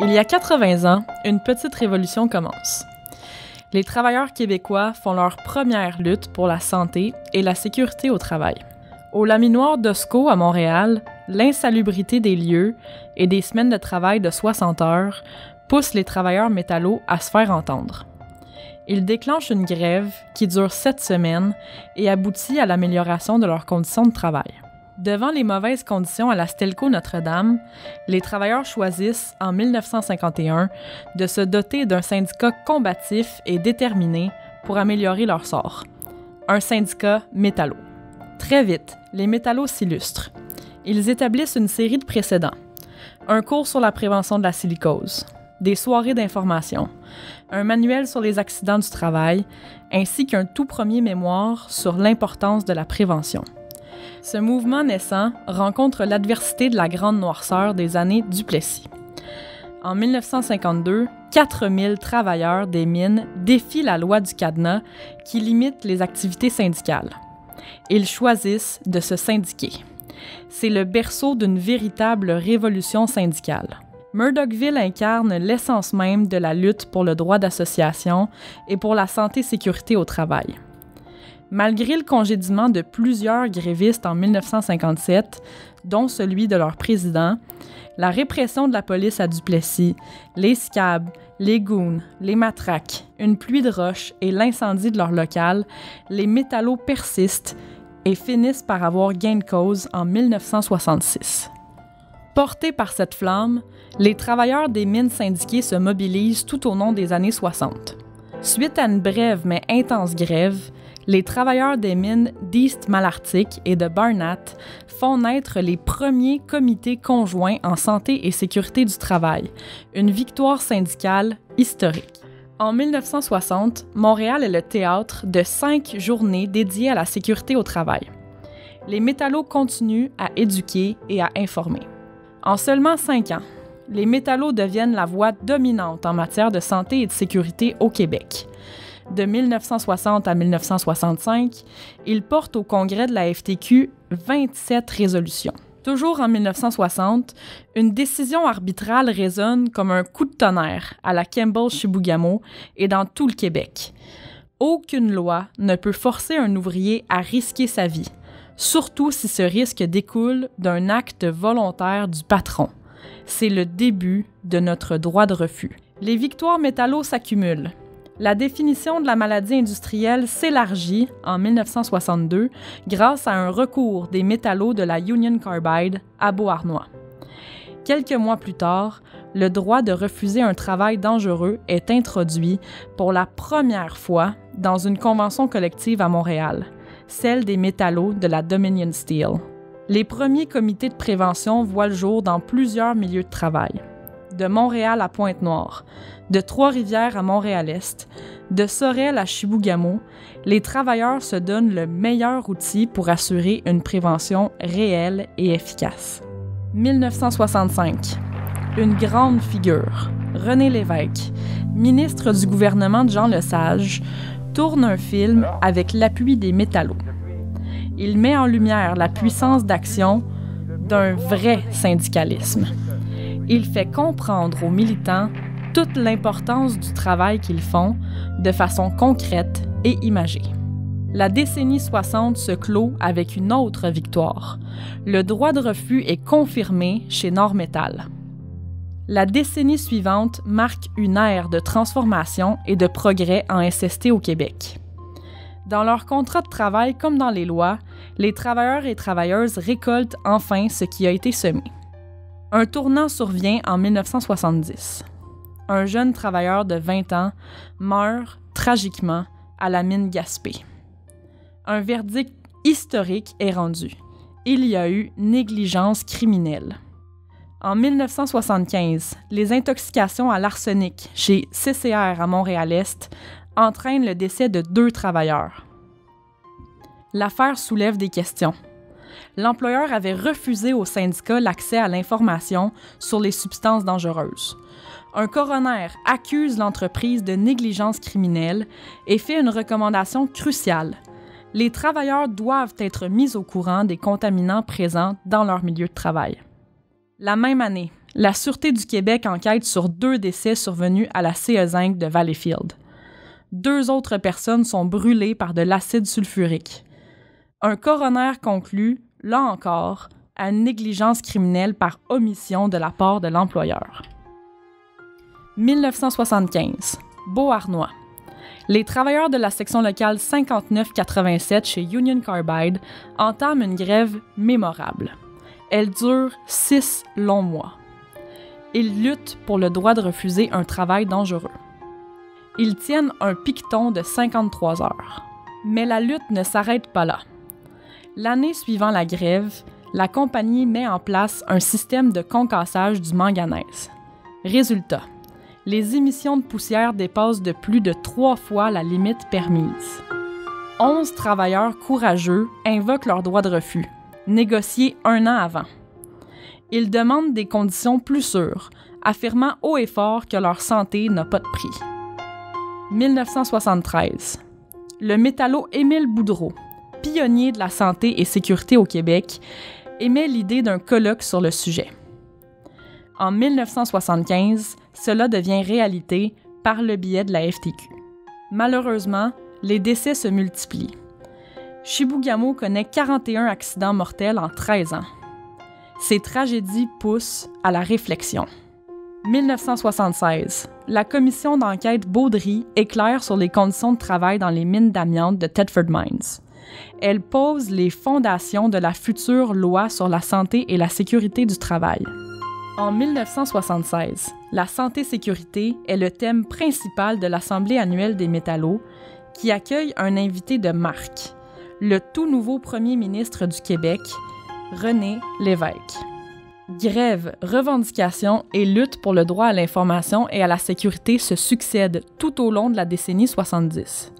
Il y a 80 ans, une petite révolution commence. Les travailleurs québécois font leur première lutte pour la santé et la sécurité au travail. Au laminoir d'Osco à Montréal, l'insalubrité des lieux et des semaines de travail de 60 heures poussent les travailleurs métallos à se faire entendre. Ils déclenchent une grève qui dure 7 semaines et aboutit à l'amélioration de leurs conditions de travail. Devant les mauvaises conditions à la Stelco Notre-Dame, les travailleurs choisissent, en 1951, de se doter d'un syndicat combatif et déterminé pour améliorer leur sort. Un syndicat métallo. Très vite, les métallos s'illustrent. Ils établissent une série de précédents. Un cours sur la prévention de la silicose, des soirées d'information, un manuel sur les accidents du travail, ainsi qu'un tout premier mémoire sur l'importance de la prévention. Ce mouvement naissant rencontre l'adversité de la grande noirceur des années Duplessis. En 1952, 4000 travailleurs des mines défient la loi du cadenas qui limite les activités syndicales. Ils choisissent de se syndiquer. C'est le berceau d'une véritable révolution syndicale. Murdochville incarne l'essence même de la lutte pour le droit d'association et pour la santé-sécurité au travail. Malgré le congédiement de plusieurs grévistes en 1957, dont celui de leur président, la répression de la police à Duplessis, les scabs, les goons, les matraques, une pluie de roches et l'incendie de leur local, les métallos persistent et finissent par avoir gain de cause en 1966. Portés par cette flamme, les travailleurs des mines syndiquées se mobilisent tout au long des années 60. Suite à une brève mais intense grève, les travailleurs des mines d'East Malartic et de Barnat font naître les premiers comités conjoints en santé et sécurité du travail, une victoire syndicale historique. En 1960, Montréal est le théâtre de 5 journées dédiées à la sécurité au travail. Les métallos continuent à éduquer et à informer. En seulement 5 ans, les métallos deviennent la voix dominante en matière de santé et de sécurité au Québec. De 1960 à 1965, ils portent au Congrès de la FTQ 27 résolutions. Toujours en 1960, une décision arbitrale résonne comme un coup de tonnerre à la Campbell-Chibougamau et dans tout le Québec. Aucune loi ne peut forcer un ouvrier à risquer sa vie, surtout si ce risque découle d'un acte volontaire du patron. C'est le début de notre droit de refus. Les victoires métallos s'accumulent. La définition de la maladie industrielle s'élargit en 1962 grâce à un recours des métallos de la Union Carbide à Beauharnois. Quelques mois plus tard, le droit de refuser un travail dangereux est introduit pour la première fois dans une convention collective à Montréal, celle des métallos de la Dominion Steel. Les premiers comités de prévention voient le jour dans plusieurs milieux de travail. De Montréal à Pointe-Noire, de Trois-Rivières à Montréal-Est, de Sorel à Chibougamau, les travailleurs se donnent le meilleur outil pour assurer une prévention réelle et efficace. 1965. Une grande figure, René Lévesque, ministre du gouvernement de Jean Lesage, tourne un film avec l'appui des métallos. Il met en lumière la puissance d'action d'un vrai syndicalisme. Il fait comprendre aux militants toute l'importance du travail qu'ils font de façon concrète et imagée. La décennie 60 se clôt avec une autre victoire. Le droit de refus est confirmé chez Nord-Métal. La décennie suivante marque une ère de transformation et de progrès en SST au Québec. Dans leur contrat de travail comme dans les lois, les travailleurs et travailleuses récoltent enfin ce qui a été semé. Un tournant survient en 1970. Un jeune travailleur de 20 ans meurt tragiquement à la mine Gaspé. Un verdict historique est rendu. Il y a eu négligence criminelle. En 1975, les intoxications à l'arsenic chez CCR à Montréal-Est entraînent le décès de 2 travailleurs. L'affaire soulève des questions. L'employeur avait refusé au syndicat l'accès à l'information sur les substances dangereuses. Un coroner accuse l'entreprise de négligence criminelle et fait une recommandation cruciale. Les travailleurs doivent être mis au courant des contaminants présents dans leur milieu de travail. La même année, la Sûreté du Québec enquête sur 2 décès survenus à la CE Zinc de Valleyfield. 2 autres personnes sont brûlées par de l'acide sulfurique. Un coroner conclut, là encore, à une négligence criminelle par omission de la part de l'employeur. 1975. Beauharnois. Les travailleurs de la section locale 5987 chez Union Carbide entament une grève mémorable. Elle dure 6 longs mois. Ils luttent pour le droit de refuser un travail dangereux. Ils tiennent un piqueton de 53 heures. Mais la lutte ne s'arrête pas là. L'année suivant la grève, la compagnie met en place un système de concassage du manganèse. Résultat, les émissions de poussière dépassent de plus de 3 fois la limite permise. 11 travailleurs courageux invoquent leur droit de refus, négocié 1 an avant. Ils demandent des conditions plus sûres, affirmant haut et fort que leur santé n'a pas de prix. 1973. Le métallo Émile Boudreau, pionnier de la santé et sécurité au Québec, émet l'idée d'un colloque sur le sujet. En 1975, cela devient réalité par le biais de la FTQ. Malheureusement, les décès se multiplient. Chibougamau connaît 41 accidents mortels en 13 ans. Ces tragédies poussent à la réflexion. 1976. La commission d'enquête Baudry éclaire sur les conditions de travail dans les mines d'amiante de Thetford Mines. Elle pose les fondations de la future loi sur la santé et la sécurité du travail. En 1976, la santé-sécurité est le thème principal de l'Assemblée annuelle des métallos, qui accueille un invité de marque, le tout nouveau premier ministre du Québec, René Lévesque. Grève, revendications et lutte pour le droit à l'information et à la sécurité se succèdent tout au long de la décennie 70.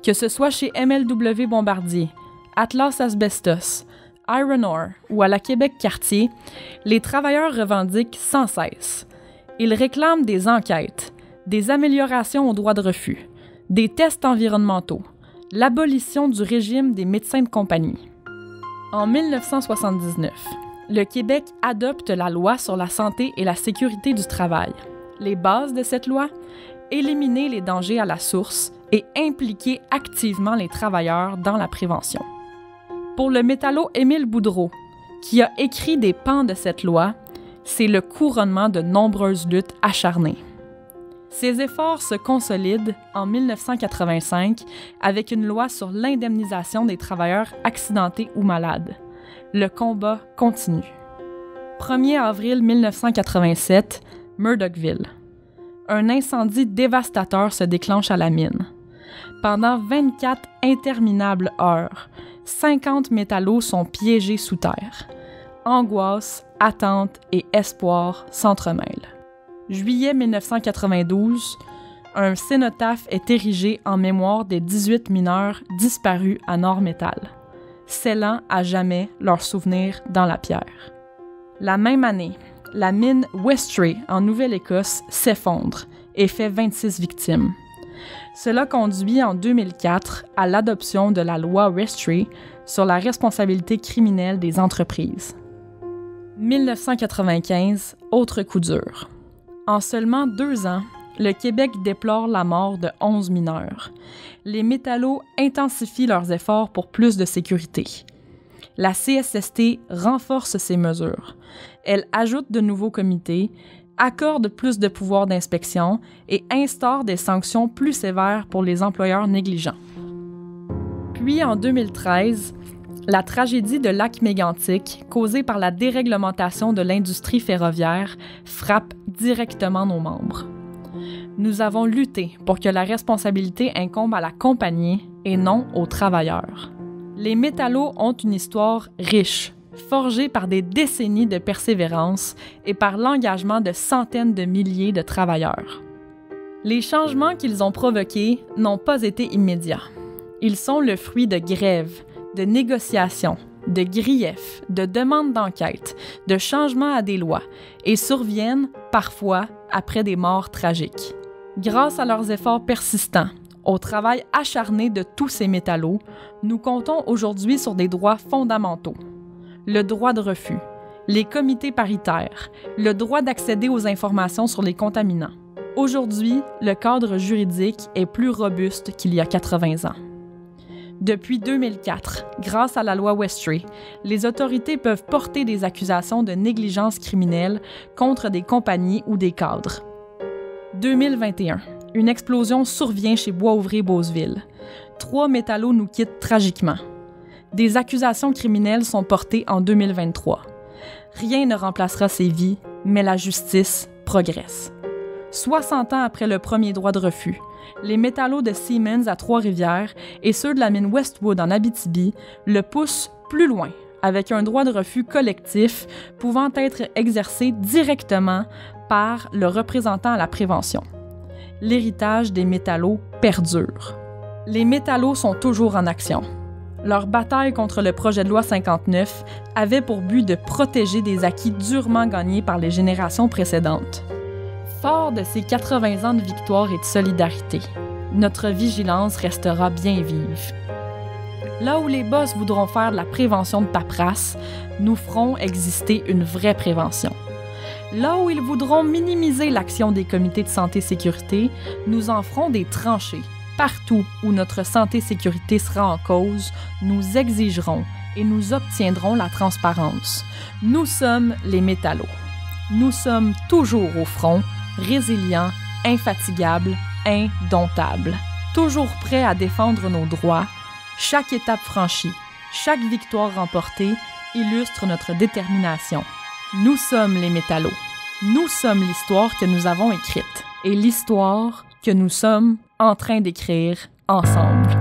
Que ce soit chez MLW Bombardier, Atlas Asbestos, Iron Ore ou à la Québec-Cartier, les travailleurs revendiquent sans cesse. Ils réclament des enquêtes, des améliorations au droit de refus, des tests environnementaux, l'abolition du régime des médecins de compagnie. En 1979, le Québec adopte la loi sur la santé et la sécurité du travail. Les bases de cette loi, éliminer les dangers à la source et impliquer activement les travailleurs dans la prévention. Pour le métallo Émile Boudreau, qui a écrit des pans de cette loi, c'est le couronnement de nombreuses luttes acharnées. Ces efforts se consolident en 1985 avec une loi sur l'indemnisation des travailleurs accidentés ou malades. Le combat continue. 1er avril 1987, Murdochville. Un incendie dévastateur se déclenche à la mine. Pendant 24 interminables heures, 50 métallos sont piégés sous terre. Angoisse, attente et espoir s'entremêlent. Juillet 1992, un cénotaphe est érigé en mémoire des 18 mineurs disparus à Nord-Métal, scellant à jamais leur souvenir dans la pierre. La même année, la mine Westray en Nouvelle-Écosse s'effondre et fait 26 victimes. Cela conduit en 2004 à l'adoption de la loi Westray sur la responsabilité criminelle des entreprises. 1995, autre coup dur. En seulement 2 ans, le Québec déplore la mort de 11 mineurs. Les métallos intensifient leurs efforts pour plus de sécurité. La CSST renforce ces mesures. Elle ajoute de nouveaux comités, accorde plus de pouvoirs d'inspection et instaure des sanctions plus sévères pour les employeurs négligents. Puis en 2013, la tragédie de Lac-Mégantic, causée par la déréglementation de l'industrie ferroviaire, frappe directement nos membres. Nous avons lutté pour que la responsabilité incombe à la compagnie et non aux travailleurs. Les métallos ont une histoire riche, forgée par des décennies de persévérance et par l'engagement de centaines de milliers de travailleurs. Les changements qu'ils ont provoqués n'ont pas été immédiats. Ils sont le fruit de grèves, de négociations, de griefs, de demandes d'enquête, de changements à des lois et surviennent, parfois, après des morts tragiques. Grâce à leurs efforts persistants, au travail acharné de tous ces métallos, nous comptons aujourd'hui sur des droits fondamentaux. Le droit de refus, les comités paritaires, le droit d'accéder aux informations sur les contaminants. Aujourd'hui, le cadre juridique est plus robuste qu'il y a 80 ans. Depuis 2004, grâce à la loi Westray, les autorités peuvent porter des accusations de négligence criminelle contre des compagnies ou des cadres. 2021, une explosion survient chez Bois-Ouvrier-Beauceville. 3 métallos nous quittent tragiquement. Des accusations criminelles sont portées en 2023. Rien ne remplacera ces vies, mais la justice progresse. 60 ans après le premier droit de refus, les métallos de Siemens à Trois-Rivières et ceux de la mine Westwood en Abitibi le poussent plus loin, avec un droit de refus collectif pouvant être exercé directement par le représentant à la prévention. L'héritage des métallos perdure. Les métallos sont toujours en action. Leur bataille contre le projet de loi 59 avait pour but de protéger des acquis durement gagnés par les générations précédentes. Fort de ces 80 ans de victoire et de solidarité, notre vigilance restera bien vive. Là où les boss voudront faire de la prévention de paperasse, nous ferons exister une vraie prévention. Là où ils voudront minimiser l'action des comités de santé-sécurité, nous en ferons des tranchées. Partout où notre santé-sécurité sera en cause, nous exigerons et nous obtiendrons la transparence. Nous sommes les métallos. Nous sommes toujours au front, résilients, infatigables, indomptables. Toujours prêts à défendre nos droits. Chaque étape franchie, chaque victoire remportée illustre notre détermination. Nous sommes les métallos. Nous sommes l'histoire que nous avons écrite et l'histoire que nous sommes en train d'écrire ensemble.